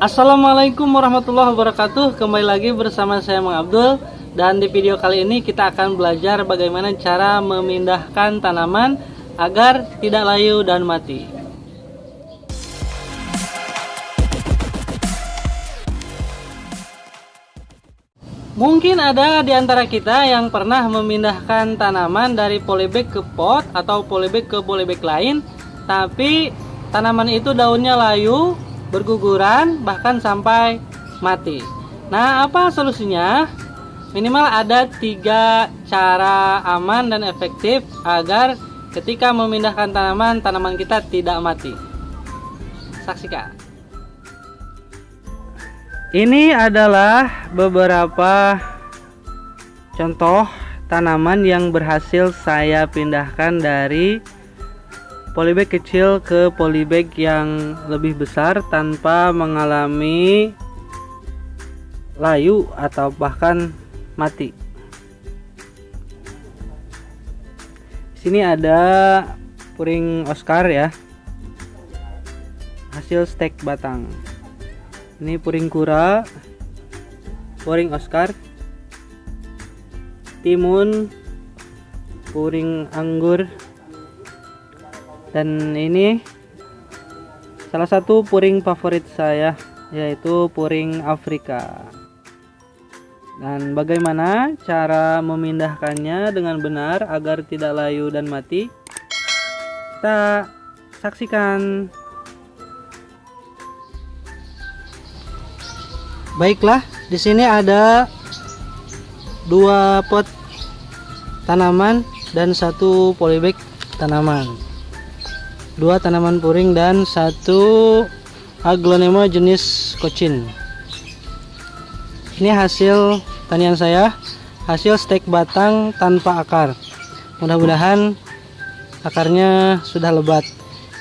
Assalamualaikum warahmatullahi wabarakatuh. Kembali lagi bersama saya Mang Abdul. Dan di video kali ini kita akan belajar bagaimana cara memindahkan tanaman agar tidak layu dan mati. Mungkin ada di antara kita yang pernah memindahkan tanaman dari polybag ke pot atau polybag ke polybag lain, tapi tanaman itu daunnya layu, berguguran, bahkan sampai mati. Nah, apa solusinya? Minimal ada 3 cara aman dan efektif agar ketika memindahkan tanaman kita tidak mati. Saksikan. Ini adalah beberapa contoh tanaman yang berhasil saya pindahkan dari polybag kecil ke polybag yang lebih besar tanpa mengalami layu atau bahkan mati. Di sini ada puring Oscar ya, hasil stek batang. Ini puring kura, puring Oscar, timun, puring anggur, dan ini salah satu puring favorit saya, yaitu puring Afrika. Dan bagaimana cara memindahkannya dengan benar agar tidak layu dan mati? Kita saksikan. Baiklah, di sini ada 2 pot tanaman dan 1 polybag tanaman. 2 tanaman puring dan 1 aglonema jenis kocin. Ini hasil tanian saya, hasil stek batang tanpa akar. Mudah-mudahan akarnya sudah lebat.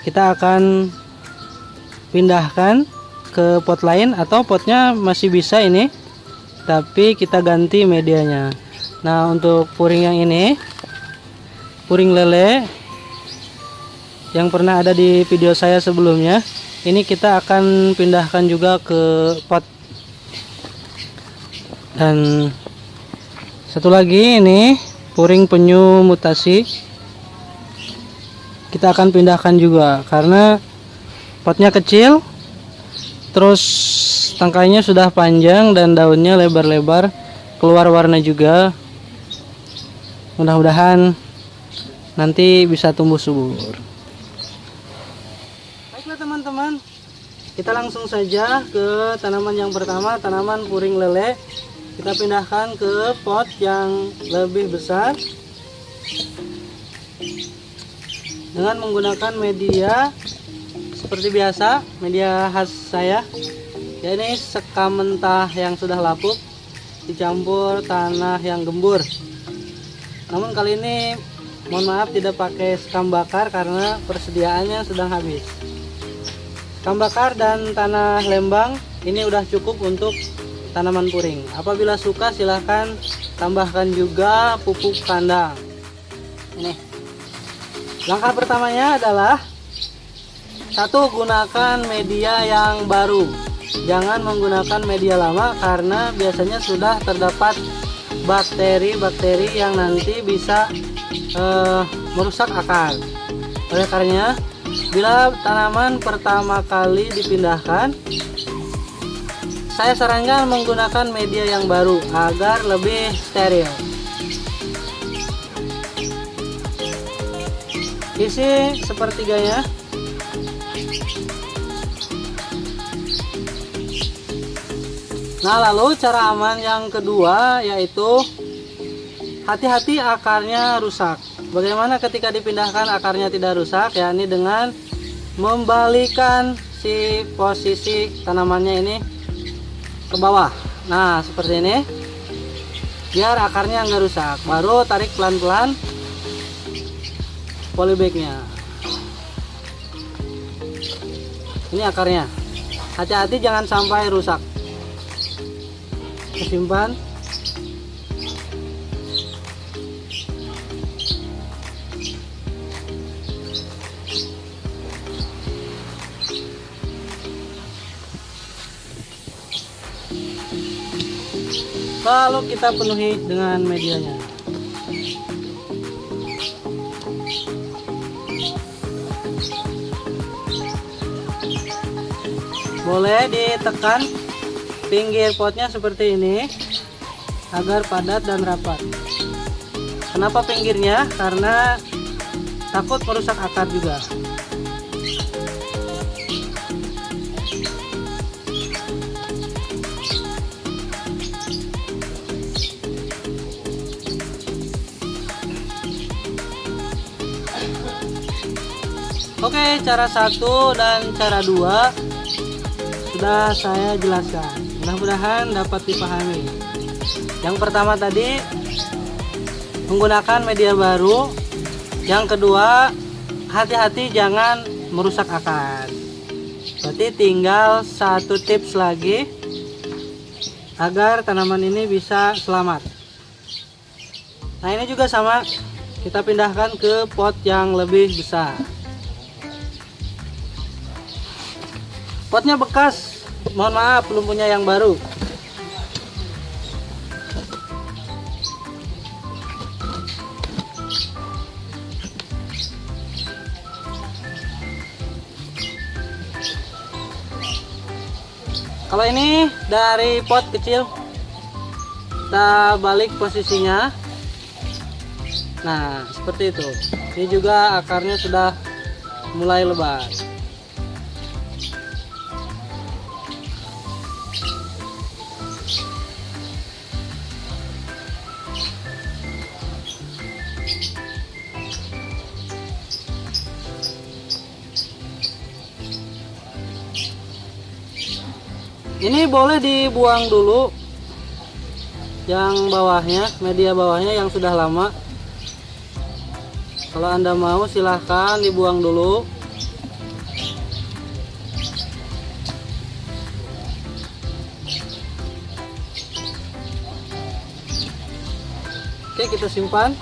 Kita akan pindahkan ke pot lain, atau potnya masih bisa ini, tapi kita ganti medianya. Nah, untuk puring yang ini, puring lele yang pernah ada di video saya sebelumnya, ini kita akan pindahkan juga ke pot. Dan satu lagi ini puring penyu mutasi, kita akan pindahkan juga karena potnya kecil, terus tangkainya sudah panjang dan daunnya lebar-lebar, keluar warna juga. Mudah-mudahan nanti bisa tumbuh subur. Baiklah teman-teman, kita langsung saja ke tanaman yang pertama, tanaman puring lele. Kita pindahkan ke pot yang lebih besar dengan menggunakan media seperti biasa, media khas saya, ya, ini sekam mentah yang sudah lapuk dicampur tanah yang gembur. Namun kali ini mohon maaf tidak pakai sekam bakar karena persediaannya sedang habis. Sekam bakar dan tanah lembang ini udah cukup untuk tanaman puring. Apabila suka silahkan tambahkan juga pupuk kandang. Ini langkah pertamanya adalah 1, gunakan media yang baru. Jangan menggunakan media lama karena biasanya sudah terdapat bakteri-bakteri yang nanti bisa merusak akar. Oleh karenanya, bila tanaman pertama kali dipindahkan, saya sarankan menggunakan media yang baru agar lebih steril. Isi sepertiganya. Nah, lalu cara aman yang kedua yaitu hati-hati akarnya rusak. Bagaimana ketika dipindahkan akarnya tidak rusak? Ya, ini dengan membalikan si posisi tanamannya ini ke bawah. Nah, seperti ini, biar akarnya nggak rusak. Baru tarik pelan-pelan polybagnya. Ini akarnya, hati-hati jangan sampai rusak. Simpan. Lalu kita penuhi dengan medianya. Boleh ditekan pinggir potnya seperti ini agar padat dan rapat. Kenapa pinggirnya? Karena takut merusak akar juga. Oke, cara 1 dan cara 2 sudah saya jelaskan. Mudah-mudahan dapat dipahami. Yang pertama tadi menggunakan media baru. Yang kedua, hati-hati jangan merusak akar. Berarti tinggal 1 tips lagi agar tanaman ini bisa selamat. Nah, ini juga sama, kita pindahkan ke pot yang lebih besar. Potnya bekas, mohon maaf belum punya yang baru. Kalau ini dari pot kecil, kita balik posisinya. Nah, seperti itu. Ini juga akarnya sudah mulai lebat. Ini boleh dibuang dulu yang bawahnya, media bawahnya yang sudah lama. Kalau Anda mau silahkan dibuang dulu. Oke, kita simpan.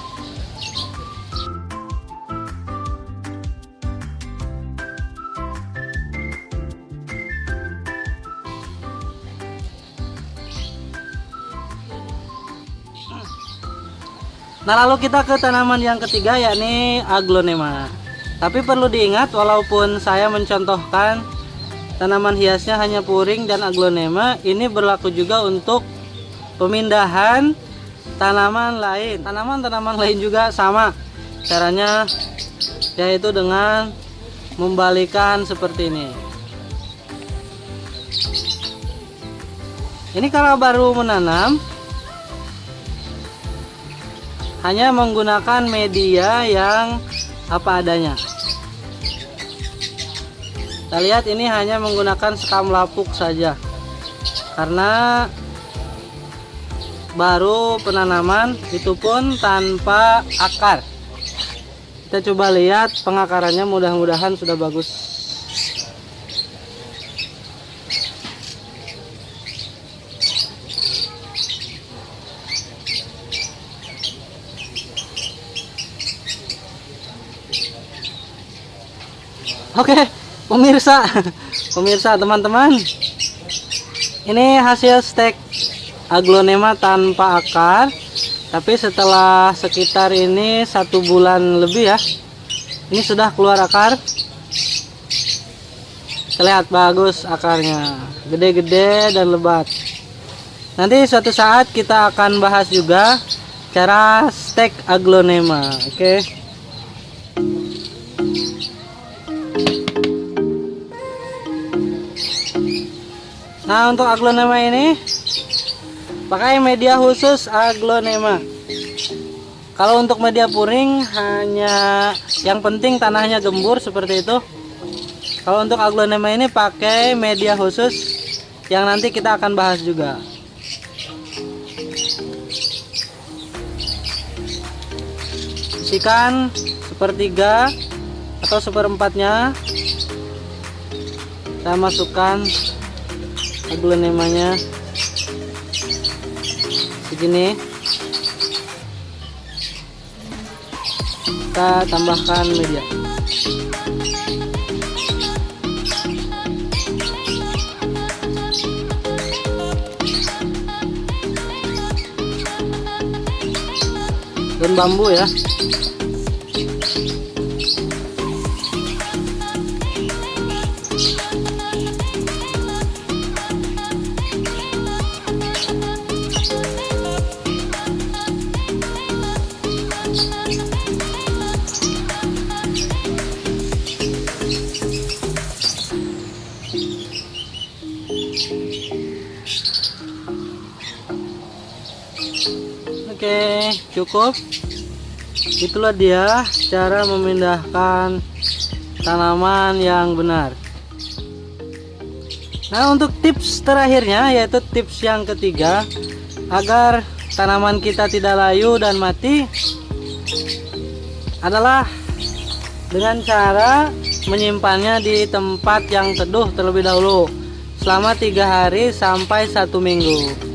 Nah, lalu kita ke tanaman yang ketiga, yakni aglonema. Tapi perlu diingat, walaupun saya mencontohkan tanaman hiasnya hanya puring dan aglonema, ini berlaku juga untuk pemindahan tanaman lain. Tanaman-tanaman lain juga sama caranya, yaitu dengan membalikan seperti ini. Ini kalau baru menanam, hanya menggunakan media yang apa adanya. Kita lihat ini hanya menggunakan sekam lapuk saja, karena baru penanaman, itu pun tanpa akar. Kita coba lihat pengakarannya, mudah-mudahan sudah bagus. Oke, pemirsa teman-teman, ini hasil stek aglonema tanpa akar. Tapi setelah sekitar ini 1 bulan lebih ya, ini sudah keluar akar. Terlihat bagus akarnya, gede-gede dan lebat. Nanti suatu saat kita akan bahas juga cara stek aglonema. Oke. Nah, untuk aglonema ini pakai media khusus aglonema. Kalau untuk media puring, hanya yang penting tanahnya gembur seperti itu. Kalau untuk aglonema ini pakai media khusus yang nanti kita akan bahas juga. Isikan sepertiga atau seperempatnya. Kita masukkan aglonemanya segini. Kita tambahkan media. daun bambu ya. Oke, cukup. Itulah dia cara memindahkan tanaman yang benar. Nah, untuk tips terakhirnya, yaitu tips yang ketiga, agar tanaman kita tidak layu dan mati, adalah dengan cara menyimpannya di tempat yang teduh terlebih dahulu selama 3 hari sampai 1 minggu.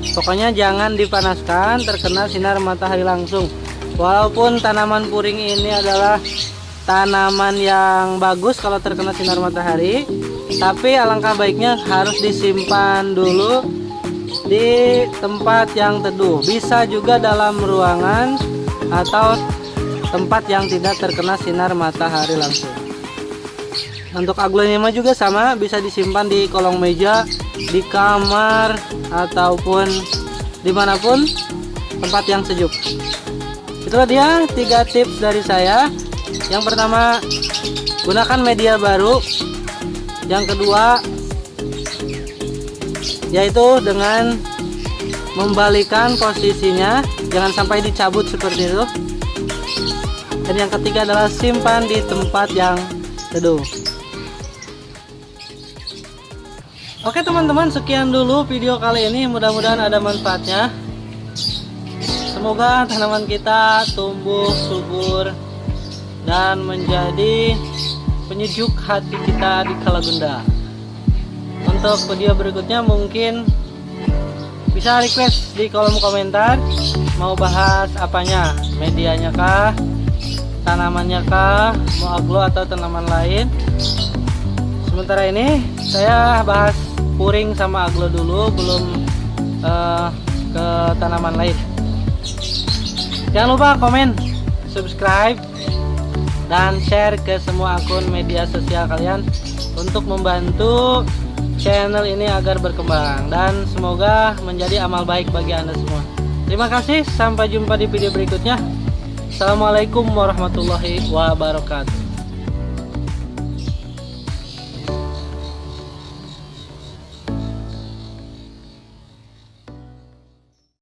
Pokoknya jangan dipanaskan, terkena sinar matahari langsung. Walaupun tanaman puring ini adalah tanaman yang bagus kalau terkena sinar matahari, tapi alangkah baiknya harus disimpan dulu di tempat yang teduh. Bisa juga dalam ruangan atau tempat yang tidak terkena sinar matahari langsung. Untuk aglonema juga sama, bisa disimpan di kolong meja, di kamar, ataupun dimanapun tempat yang sejuk. Itulah dia 3 tips dari saya. Yang pertama, gunakan media baru. Yang kedua, yaitu dengan membalikan posisinya, jangan sampai dicabut seperti itu. Dan yang ketiga adalah simpan di tempat yang teduh. Oke teman-teman, sekian dulu video kali ini, mudah-mudahan ada manfaatnya. Semoga tanaman kita tumbuh subur dan menjadi penyejuk hati kita di kala gundah. Untuk video berikutnya mungkin bisa request di kolom komentar, mau bahas apanya, medianya kah, tanamannya kah, mau aglo atau tanaman lain. Sementara ini saya bahas puring sama aglo dulu, belum ke tanaman lain. Jangan lupa komen, subscribe, dan share ke semua akun media sosial kalian untuk membantu channel ini agar berkembang dan semoga menjadi amal baik bagi Anda semua. Terima kasih, sampai jumpa di video berikutnya. Assalamualaikum warahmatullahi wabarakatuh.